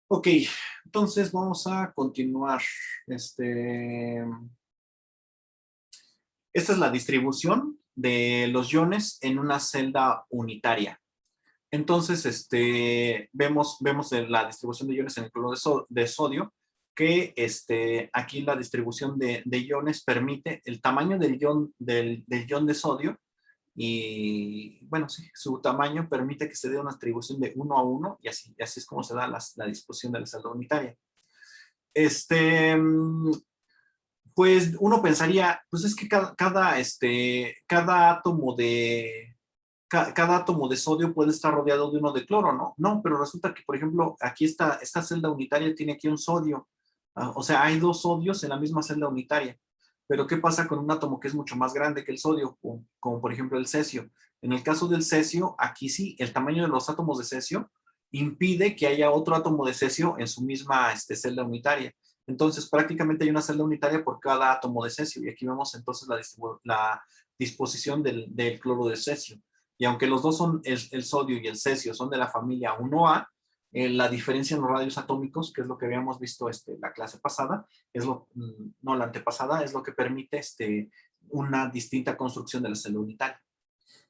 Ok, entonces vamos a continuar. Esta es la distribución de los iones en una celda unitaria. Entonces, vemos la distribución de iones en el cloruro de sodio, que aquí la distribución de iones permite el tamaño del ion de sodio y, bueno, sí, su tamaño permite que se dé una distribución de 1 a 1 y así es como se da la distribución de la celda unitaria. Pues uno pensaría, pues es que cada átomo de sodio puede estar rodeado de uno de cloro, ¿no? No, pero resulta que, por ejemplo, aquí esta celda unitaria tiene aquí un sodio. O sea, hay dos sodios en la misma celda unitaria. Pero ¿qué pasa con un átomo que es mucho más grande que el sodio? Como por ejemplo el cesio. En el caso del cesio, aquí sí, el tamaño de los átomos de cesio impide que haya otro átomo de cesio en su misma celda unitaria. Entonces, prácticamente hay una celda unitaria por cada átomo de cesio. Y aquí vemos entonces la disposición del cloro de cesio. Y aunque los dos son el sodio y el cesio, son de la familia 1A, la diferencia en los radios atómicos, que es lo que habíamos visto la clase pasada, no la antepasada, es lo que permite una distinta construcción de la celda unitaria.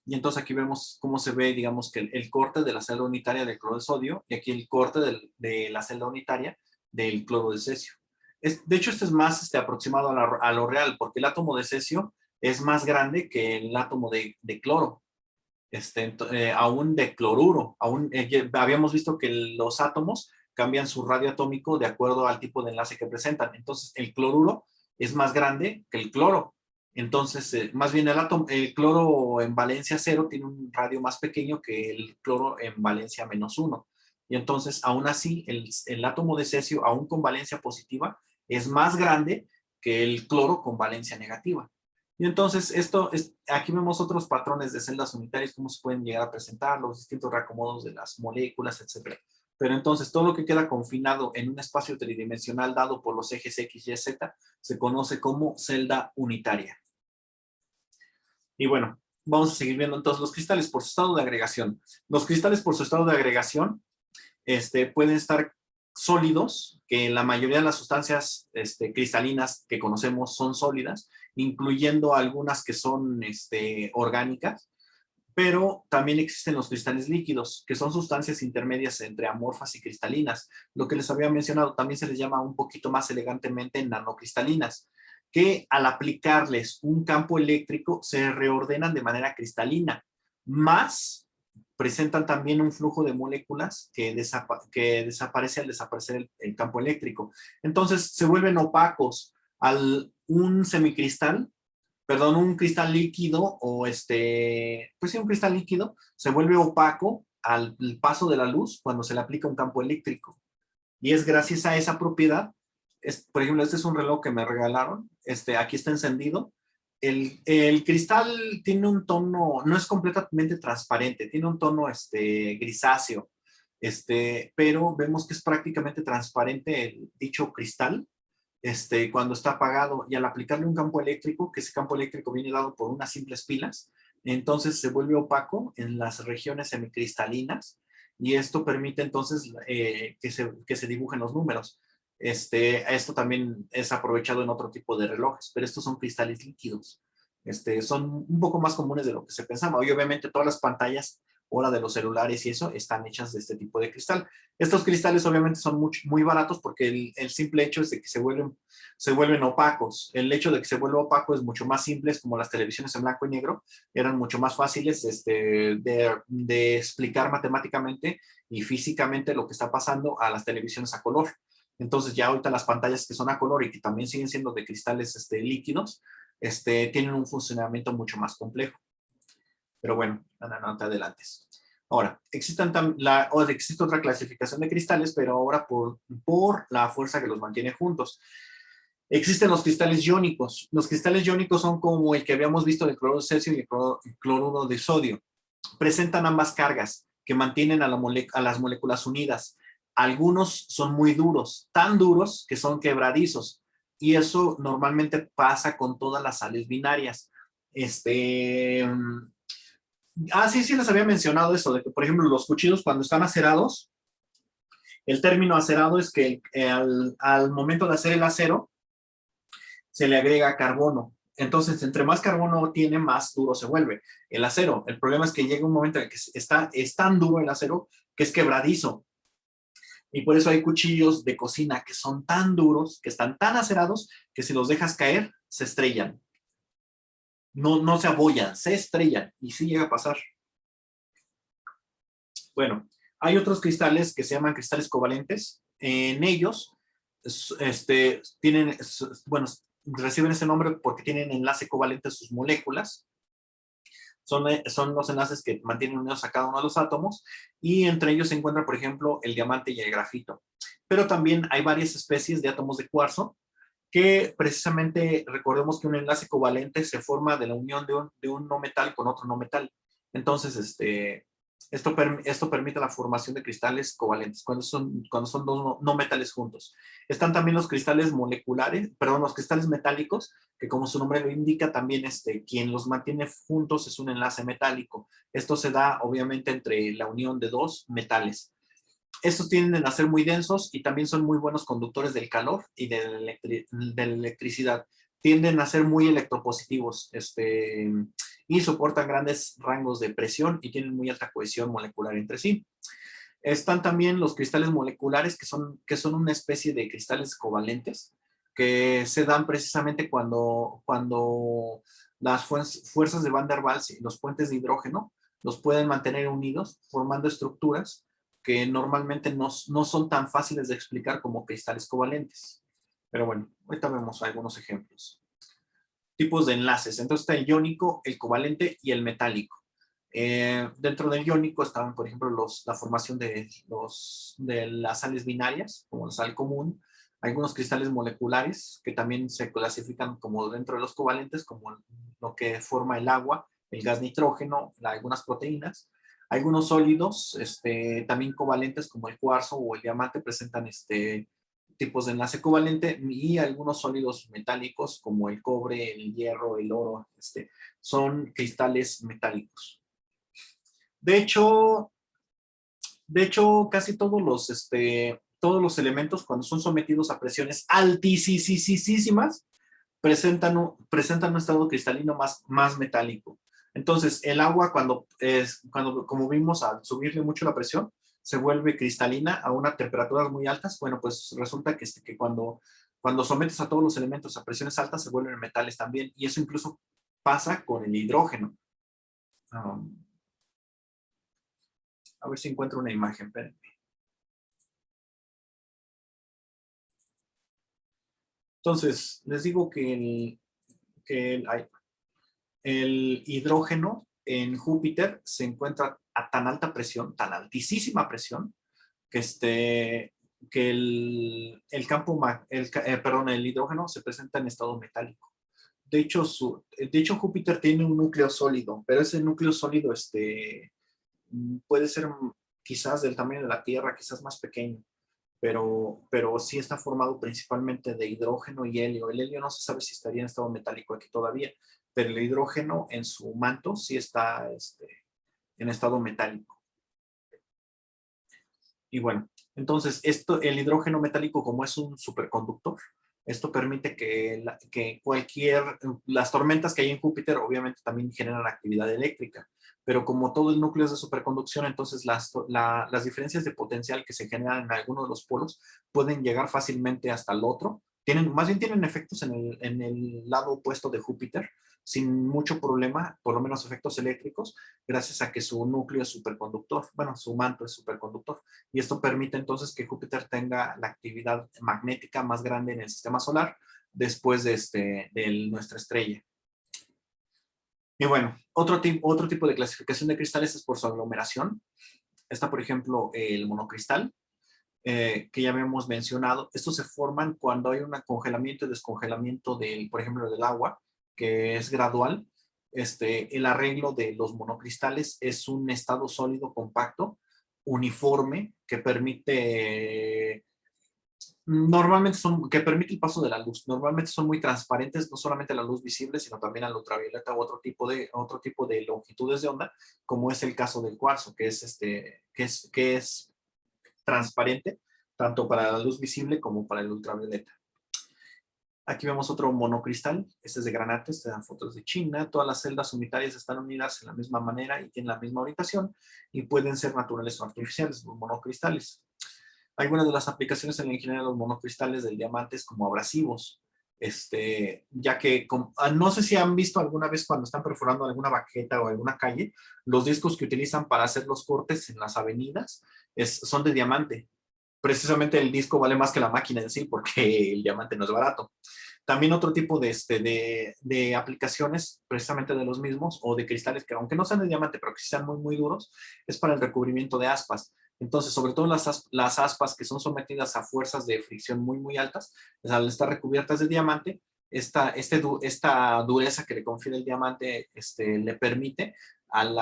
Y entonces aquí vemos cómo se ve, digamos, que el corte de la celda unitaria del cloro de sodio y aquí el corte de la celda unitaria del cloro de cesio. De hecho, este es más aproximado a lo real, porque el átomo de cesio es más grande que el átomo de cloro. Aún de cloruro. Habíamos visto que los átomos cambian su radio atómico de acuerdo al tipo de enlace que presentan. Entonces, el cloruro es más grande que el cloro. Entonces, más bien el cloro en valencia 0 tiene un radio más pequeño que el cloro en valencia -1. Y entonces, aún así, el átomo de cesio, aún con valencia positiva, es más grande que el cloro con valencia negativa. Y entonces, aquí vemos otros patrones de celdas unitarias, cómo se pueden llegar a presentar, los distintos reacomodos de las moléculas, etc. Pero entonces, todo lo que queda confinado en un espacio tridimensional dado por los ejes X, Y, Z, se conoce como celda unitaria. Y bueno, vamos a seguir viendo entonces los cristales por su estado de agregación. Los cristales por su estado de agregación pueden estar sólidos, que la mayoría de las sustancias cristalinas que conocemos son sólidas, incluyendo algunas que son orgánicas, pero también existen los cristales líquidos, que son sustancias intermedias entre amorfas y cristalinas. Lo que les había mencionado también se les llama un poquito más elegantemente nanocristalinas, que al aplicarles un campo eléctrico se reordenan de manera cristalina, más presentan también un flujo de moléculas que desaparece al desaparecer el campo eléctrico. Entonces se vuelven opacos. Un semicristal, perdón, un cristal líquido o pues sí, un cristal líquido se vuelve opaco al paso de la luz cuando se le aplica un campo eléctrico. Y es gracias a esa propiedad, por ejemplo, este es un reloj que me regalaron, aquí está encendido. El cristal tiene un tono, no es completamente transparente, tiene un tono grisáceo, pero vemos que es prácticamente transparente el dicho cristal, cuando está apagado, y al aplicarle un campo eléctrico, que ese campo eléctrico viene dado por unas simples pilas, entonces se vuelve opaco en las regiones semicristalinas y esto permite entonces que se dibujen los números. Esto también es aprovechado en otro tipo de relojes, pero estos son cristales líquidos. Son un poco más comunes de lo que se pensaba. Y obviamente todas las pantallas ahora de los celulares y eso están hechas de este tipo de cristal. Estos cristales obviamente son muy baratos porque el simple hecho es de que se vuelven opacos. El hecho de que se vuelva opaco es mucho más simple, es como las televisiones en blanco y negro, eran mucho más fáciles de explicar matemáticamente y físicamente lo que está pasando a las televisiones a color. Entonces ya ahorita las pantallas que son a color y que también siguen siendo de cristales líquidos, tienen un funcionamiento mucho más complejo. Pero bueno, no te adelantes. Ahora, existe otra clasificación de cristales, pero ahora por la fuerza que los mantiene juntos. Existen los cristales iónicos. Los cristales iónicos son como el que habíamos visto del cloruro de cesio y el cloruro de sodio. Presentan ambas cargas que mantienen a las moléculas unidas. Algunos son muy duros, tan duros que son quebradizos. Y eso normalmente pasa con todas las sales binarias. Ah, sí, sí les había mencionado eso, de que, por ejemplo, los cuchillos cuando están acerados, el término acerado es que al momento de hacer el acero, se le agrega carbono. Entonces, entre más carbono tiene, más duro se vuelve el acero. El problema es que llega un momento en que es tan duro el acero que es quebradizo. Y por eso hay cuchillos de cocina que son tan duros, que están tan acerados, que si los dejas caer, se estrellan. No, no se abollan, se estrellan. Y sí llega a pasar. Bueno, hay otros cristales que se llaman cristales covalentes. En ellos, tienen, bueno, reciben ese nombre porque tienen enlace covalente a sus moléculas. Son los enlaces que mantienen unidos a cada uno de los átomos y entre ellos se encuentra, por ejemplo, el diamante y el grafito. Pero también hay varias especies de átomos de cuarzo que precisamente recordemos que un enlace covalente se forma de la unión de un no metal con otro no metal. Entonces, esto permite la formación de cristales covalentes cuando son dos no metales juntos. Están también los cristales moleculares, perdón, los cristales metálicos, que como su nombre lo indica, también quien los mantiene juntos es un enlace metálico. Esto se da obviamente entre la unión de dos metales. Estos tienden a ser muy densos y también son muy buenos conductores del calor y de la electricidad. Tienden a ser muy electropositivos y soportan grandes rangos de presión y tienen muy alta cohesión molecular entre sí. Están también los cristales moleculares, que son una especie de cristales covalentes, que se dan precisamente cuando las fuerzas de Van der Waals y los puentes de hidrógeno los pueden mantener unidos, formando estructuras que normalmente no son tan fáciles de explicar como cristales covalentes. Pero bueno, ahorita vemos algunos ejemplos. Tipos de enlaces. Entonces está el iónico, el covalente y el metálico. Dentro del iónico están, por ejemplo, la formación de las sales binarias, como la sal común, algunos cristales moleculares que también se clasifican como dentro de los covalentes, como lo que forma el agua, el gas nitrógeno, algunas proteínas. Algunos sólidos, también covalentes, como el cuarzo o el diamante, presentan tipos de enlace covalente y algunos sólidos metálicos, como el cobre, el hierro, el oro, son cristales metálicos. De hecho, casi todos los elementos, cuando son sometidos a presiones altísimas, presentan un estado cristalino más metálico. Entonces, el agua, como vimos, al subirle mucho la presión, se vuelve cristalina a unas temperaturas muy altas. Bueno, pues resulta que cuando sometes a todos los elementos a presiones altas, se vuelven metales también. Y eso incluso pasa con el hidrógeno. A ver si encuentro una imagen. Espérenme. Entonces, les digo que el hidrógeno en Júpiter se encuentra a tan alta presión, tan altísima presión, que el hidrógeno se presenta en estado metálico. De hecho, Júpiter tiene un núcleo sólido, pero ese núcleo sólido puede ser quizás del tamaño de la Tierra, quizás más pequeño, pero sí está formado principalmente de hidrógeno y helio. El helio no se sabe si estaría en estado metálico aquí todavía, pero el hidrógeno en su manto sí está en estado metálico. Y bueno, entonces el hidrógeno metálico, como es un superconductor, esto permite que las tormentas que hay en Júpiter obviamente también generan actividad eléctrica, pero como todo el núcleo es de superconducción, entonces las diferencias de potencial que se generan en alguno de los polos pueden llegar fácilmente hasta el otro. Más bien tienen efectos en el lado opuesto de Júpiter, sin mucho problema, por lo menos efectos eléctricos, gracias a que su núcleo es superconductor, bueno, su manto es superconductor. Y esto permite entonces que Júpiter tenga la actividad magnética más grande en el sistema solar después de nuestra estrella. Y bueno, otro tipo de clasificación de cristales es por su aglomeración. Está, por ejemplo, el monocristal, que ya habíamos mencionado. Estos se forman cuando hay un congelamiento y descongelamiento, por ejemplo, del agua, que es gradual. El arreglo de los monocristales es un estado sólido compacto, uniforme, que permite Normalmente son, que permite el paso de la luz, normalmente son muy transparentes, no solamente la luz visible, sino también al ultravioleta u otro tipo de longitudes de onda, como es el caso del cuarzo, que es transparente, tanto para la luz visible como para el ultravioleta. Aquí vemos otro monocristal, este es de granate, este dan fotos de China, todas las celdas unitarias están unidas de la misma manera y tienen la misma orientación y pueden ser naturales o artificiales, los monocristales. Algunas de las aplicaciones en la ingeniería de los monocristales del diamante es como abrasivos, ya que no sé si han visto alguna vez cuando están perforando alguna baqueta o alguna calle, los discos que utilizan para hacer los cortes en las avenidas son de diamante. Precisamente el disco vale más que la máquina en sí porque el diamante no es barato. También otro tipo de aplicaciones, precisamente de los mismos, o de cristales que aunque no sean de diamante, pero que sean muy, muy duros, es para el recubrimiento de aspas. Entonces, sobre todo las aspas que son sometidas a fuerzas de fricción muy, muy altas, pues, al estar recubiertas de diamante, esta dureza que le confiere el diamante le permite al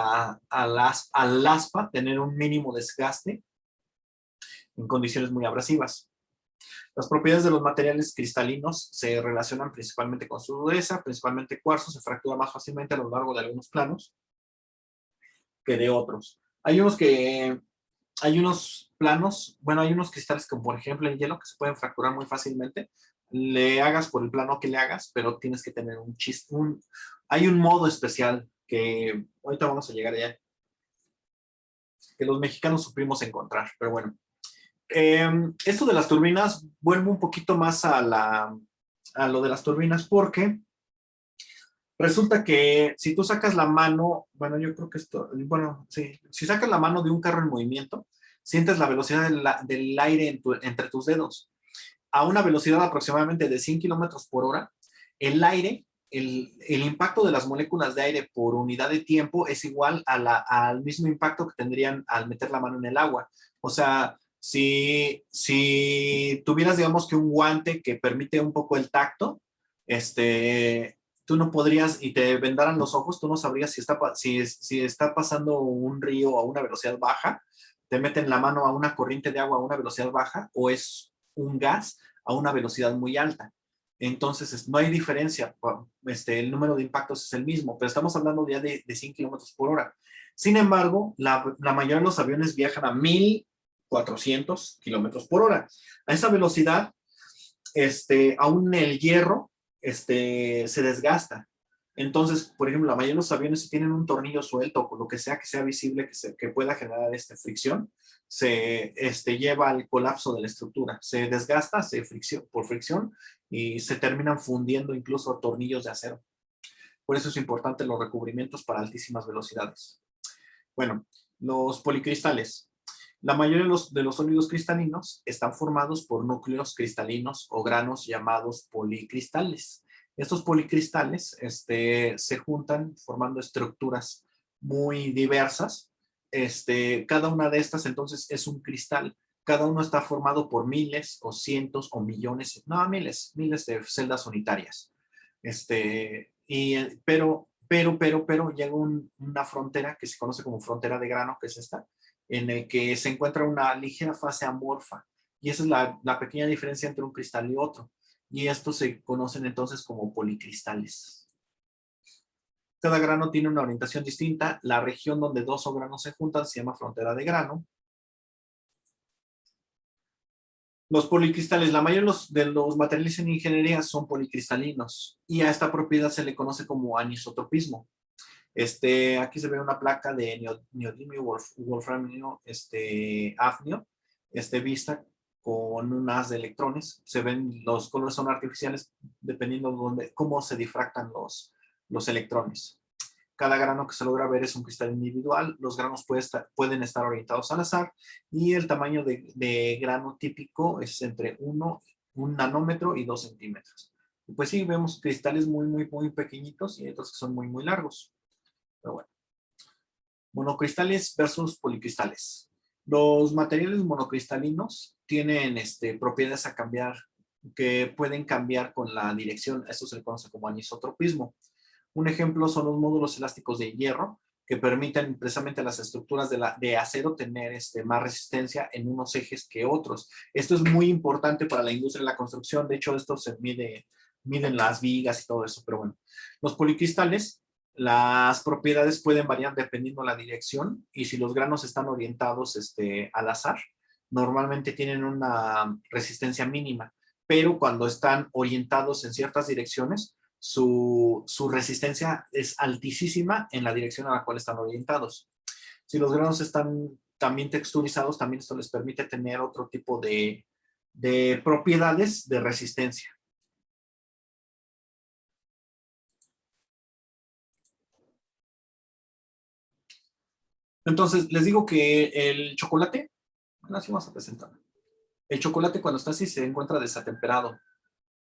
aspa tener un mínimo desgaste en condiciones muy abrasivas. Las propiedades de los materiales cristalinos se relacionan principalmente con su dureza, principalmente cuarzo, se fractura más fácilmente a lo largo de algunos planos que de otros. Hay unos planos, bueno, hay unos cristales como por ejemplo el hielo que se pueden fracturar muy fácilmente. Le hagas por el plano que le hagas, pero tienes que tener hay un modo especial que ahorita vamos a llegar allá, que los mexicanos supimos encontrar, pero bueno. Esto de las turbinas, vuelvo un poquito más a lo de las turbinas, porque resulta que si tú sacas la mano, bueno, yo creo que bueno, sí, si sacas la mano de un carro en movimiento, sientes la velocidad del aire entre tus dedos. A una velocidad aproximadamente de 100 kilómetros por hora, el aire, el impacto de las moléculas de aire por unidad de tiempo es igual al mismo impacto que tendrían al meter la mano en el agua. O sea, si tuvieras, digamos, que un guante que permite un poco el tacto, tú no podrías, y te vendaran los ojos, tú no sabrías si está pasando un río a una velocidad baja, te meten la mano a una corriente de agua a una velocidad baja, o es un gas a una velocidad muy alta. Entonces, no hay diferencia, el número de impactos es el mismo, pero estamos hablando ya de 100 kilómetros por hora. Sin embargo, la mayoría de los aviones viajan a 1400 kilómetros por hora. A esa velocidad, aún el hierro se desgasta. Entonces, por ejemplo, la mayoría de los aviones, si tienen un tornillo suelto o lo que sea visible que pueda generar fricción, se lleva al colapso de la estructura. Se desgasta por fricción y se terminan fundiendo incluso tornillos de acero. Por eso es importante los recubrimientos para altísimas velocidades. Bueno, los policristales. La mayoría de los sólidos cristalinos están formados por núcleos cristalinos o granos llamados policristales. Estos policristales se juntan formando estructuras muy diversas. Cada una de estas entonces es un cristal. Cada uno está formado por miles o cientos o millones, no, miles de celdas unitarias. Pero llega una frontera que se conoce como frontera de grano, que es esta, en el que se encuentra una ligera fase amorfa. Y esa es la pequeña diferencia entre un cristal y otro. Y estos se conocen entonces como policristales. Cada grano tiene una orientación distinta. La región donde dos o granos se juntan se llama frontera de grano. Los policristales, la mayoría de los materiales en ingeniería son policristalinos y a esta propiedad se le conoce como anisotropismo. Aquí se ve una placa de neodimio wolframio hafnio, vista con un haz de electrones. Se ven, los colores son artificiales dependiendo de cómo se difractan los electrones. Cada grano que se logra ver es un cristal individual. Los granos pueden estar orientados al azar y el tamaño de grano típico es entre un nanómetro y 2 centímetros. Y pues sí, vemos cristales muy, muy, muy pequeñitos y otros que son muy, muy largos. Pero bueno. Monocristales versus policristales. Los materiales monocristalinos tienen propiedades a cambiar que pueden cambiar con la dirección. Esto se le conoce como anisotropismo. Un ejemplo son los módulos elásticos de hierro, que permiten precisamente las estructuras de acero tener más resistencia en unos ejes que otros. Esto es muy importante para la industria de la construcción. De hecho, esto se miden las vigas y todo eso, pero bueno. Los policristales, las propiedades pueden variar dependiendo la dirección y si los granos están orientados al azar, normalmente tienen una resistencia mínima, pero cuando están orientados en ciertas direcciones, su resistencia es altísima en la dirección a la cual están orientados. Si los granos están también texturizados, también esto les permite tener otro tipo de propiedades de resistencia. Entonces, les digo que el chocolate, bueno, así vamos a presentar. El chocolate cuando está así se encuentra desatemperado.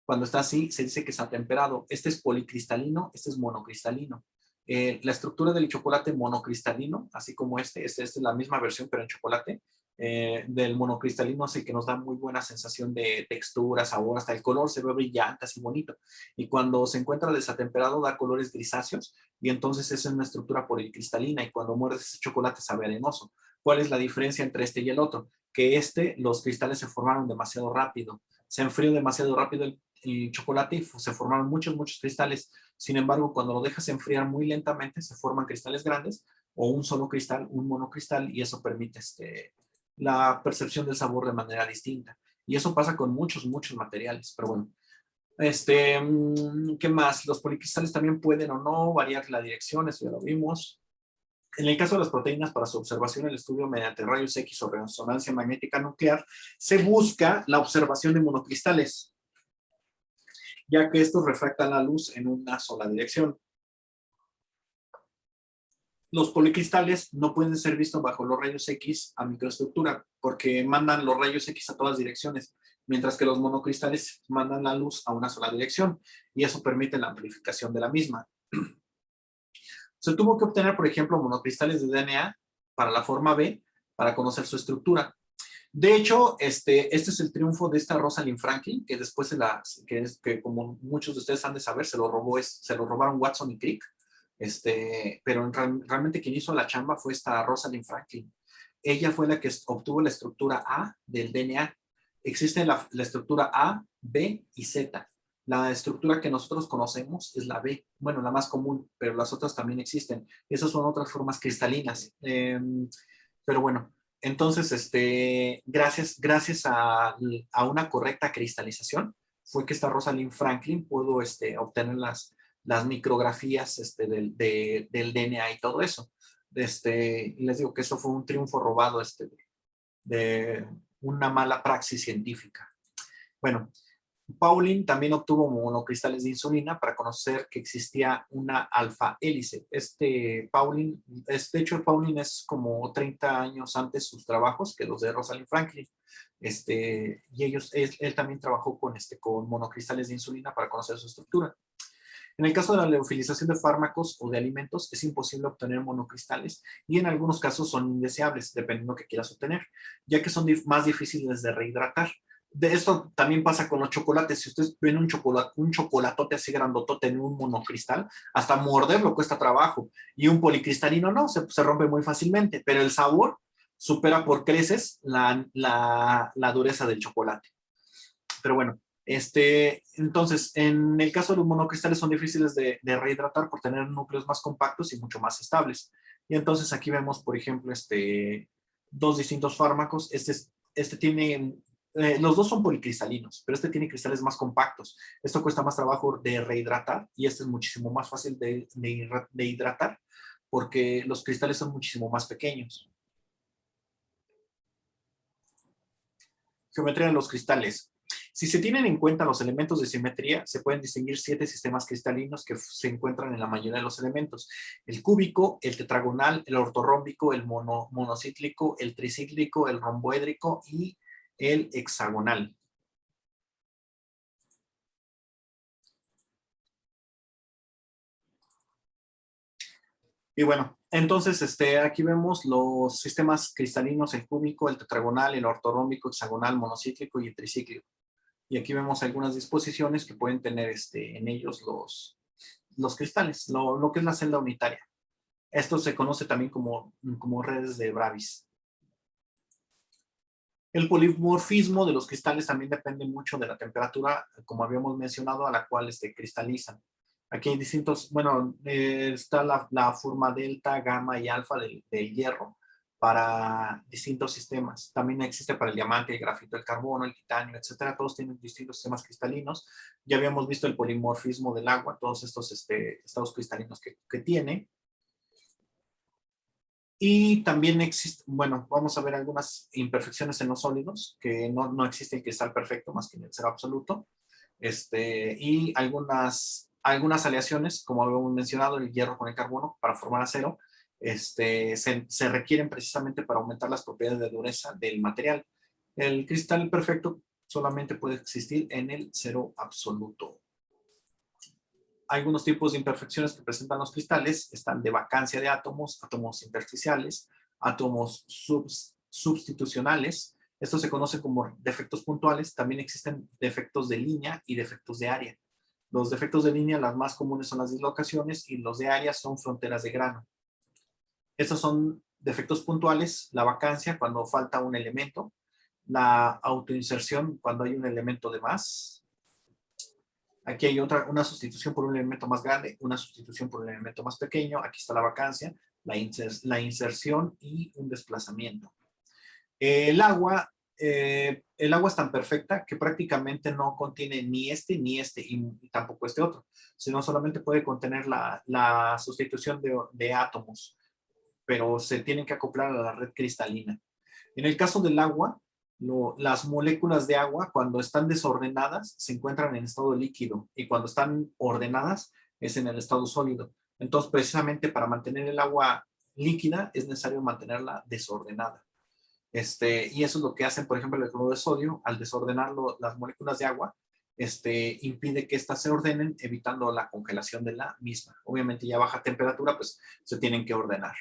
Cuando está así, se dice que es atemperado. Este es policristalino, este es monocristalino. La estructura del chocolate monocristalino, así como esta es la misma versión, pero en chocolate, del monocristalino hace que nos da muy buena sensación de textura, sabor, hasta el color se ve brillante, así bonito. Y cuando se encuentra desatemperado da colores grisáceos y entonces es una estructura policristalina y cuando muerdes ese chocolate sabe arenoso. ¿Cuál es la diferencia entre este y el otro? Que los cristales se formaron demasiado rápido. Se enfrió demasiado rápido el chocolate y se formaron muchos cristales. Sin embargo, cuando lo dejas enfriar muy lentamente, se forman cristales grandes o un solo cristal, un monocristal, y eso permite la percepción del sabor de manera distinta. Y eso pasa con muchos materiales, pero bueno. ¿Qué más? Los policristales también pueden o no variar la dirección, eso ya lo vimos. En el caso de las proteínas, para su observación, el estudio mediante rayos X o resonancia magnética nuclear, se busca la observación de monocristales, ya que estos refractan la luz en una sola dirección. Los policristales no pueden ser vistos bajo los rayos X a microestructura, porque mandan los rayos X a todas direcciones, mientras que los monocristales mandan la luz a una sola dirección, y eso permite la amplificación de la misma. Se tuvo que obtener, por ejemplo, monocristales de DNA para la forma B, para conocer su estructura. De hecho, este es el triunfo de esta Rosalind Franklin, que después que como muchos de ustedes han de saber, se lo robaron Watson y Crick. Pero realmente quien hizo la chamba fue esta Rosalind Franklin. Ella fue la que obtuvo la estructura A del DNA. Existe la estructura A, B y Z. La estructura que nosotros conocemos es la B, bueno, la más común, pero las otras también existen. Esas son otras formas cristalinas. Pero bueno, entonces, gracias a una correcta cristalización, fue que esta Rosalind Franklin pudo obtener las micrografías del DNA y todo eso. Y les digo que eso fue un triunfo robado de una mala praxis científica. Bueno, Pauling también obtuvo monocristales de insulina para conocer que existía una alfa hélice. Pauling, de hecho, Pauling es como 30 años antes sus trabajos que los de Rosalind Franklin. Y él también trabajó con monocristales de insulina para conocer su estructura. En el caso de la liofilización de fármacos o de alimentos, es imposible obtener monocristales y en algunos casos son indeseables, dependiendo de lo que quieras obtener, ya que son más difíciles de rehidratar. De esto también pasa con los chocolates. Si ustedes ven un chocolatote así grandotote en un monocristal, hasta morderlo cuesta trabajo. Y un policristalino no, se rompe muy fácilmente, pero el sabor supera por creces la dureza del chocolate. Pero bueno, entonces, en el caso de los monocristales son difíciles de rehidratar por tener núcleos más compactos y mucho más estables. Y entonces aquí vemos, por ejemplo, dos distintos fármacos. Tiene, los dos son policristalinos, pero este tiene cristales más compactos. Esto cuesta más trabajo de rehidratar y este es muchísimo más fácil de hidratar porque los cristales son muchísimo más pequeños. Geometría de los cristales. Si se tienen en cuenta los elementos de simetría, se pueden distinguir 7 sistemas cristalinos que se encuentran en la mayoría de los elementos. El cúbico, el tetragonal, el ortorrómbico, el monocíclico, el tricíclico, el romboédrico y el hexagonal. Y bueno, entonces aquí vemos los sistemas cristalinos, el cúbico, el tetragonal, el ortorrómbico, hexagonal, monocíclico y el tricíclico. Y aquí vemos algunas disposiciones que pueden tener en ellos los cristales, lo que es la celda unitaria. Esto se conoce también como redes de Bravis. El polimorfismo de los cristales también depende mucho de la temperatura, como habíamos mencionado, a la cual cristalizan. Aquí hay distintos, bueno, está la forma delta, gamma y alfa del hierro para distintos sistemas. También existe para el diamante, el grafito, el carbono, el titanio, etcétera. Todos tienen distintos sistemas cristalinos. Ya habíamos visto el polimorfismo del agua, todos estos estados cristalinos que tiene. Y también existe, bueno, vamos a ver algunas imperfecciones en los sólidos, que no existe el cristal perfecto más que en el cero absoluto. Y algunas aleaciones, como habíamos mencionado, el hierro con el carbono para formar acero, se requieren precisamente para aumentar las propiedades de dureza del material. El cristal perfecto solamente puede existir en el cero absoluto. Algunos tipos de imperfecciones que presentan los cristales están de vacancia de átomos, átomos intersticiales, átomos substitucionales. Esto se conoce como defectos puntuales. También existen defectos de línea y defectos de área. Los defectos de línea, las más comunes son las dislocaciones, y los de área son fronteras de grano. Estos son defectos puntuales: la vacancia, cuando falta un elemento; la autoinserción, cuando hay un elemento de más. Aquí hay una sustitución por un elemento más grande, una sustitución por un elemento más pequeño. Aquí está la vacancia, la inserción y un desplazamiento. El agua es tan perfecta que prácticamente no contiene ni ni y tampoco este otro, sino solamente puede contener la sustitución de átomos, pero se tienen que acoplar a la red cristalina. En el caso del agua, las moléculas de agua, cuando están desordenadas, se encuentran en estado líquido, y cuando están ordenadas es en el estado sólido. Entonces, precisamente para mantener el agua líquida es necesario mantenerla desordenada. Y eso es lo que hacen, por ejemplo, el cloruro de sodio. Al desordenar las moléculas de agua, impide que éstas se ordenen, evitando la congelación de la misma. Obviamente, ya a baja temperatura, pues se tienen que ordenar.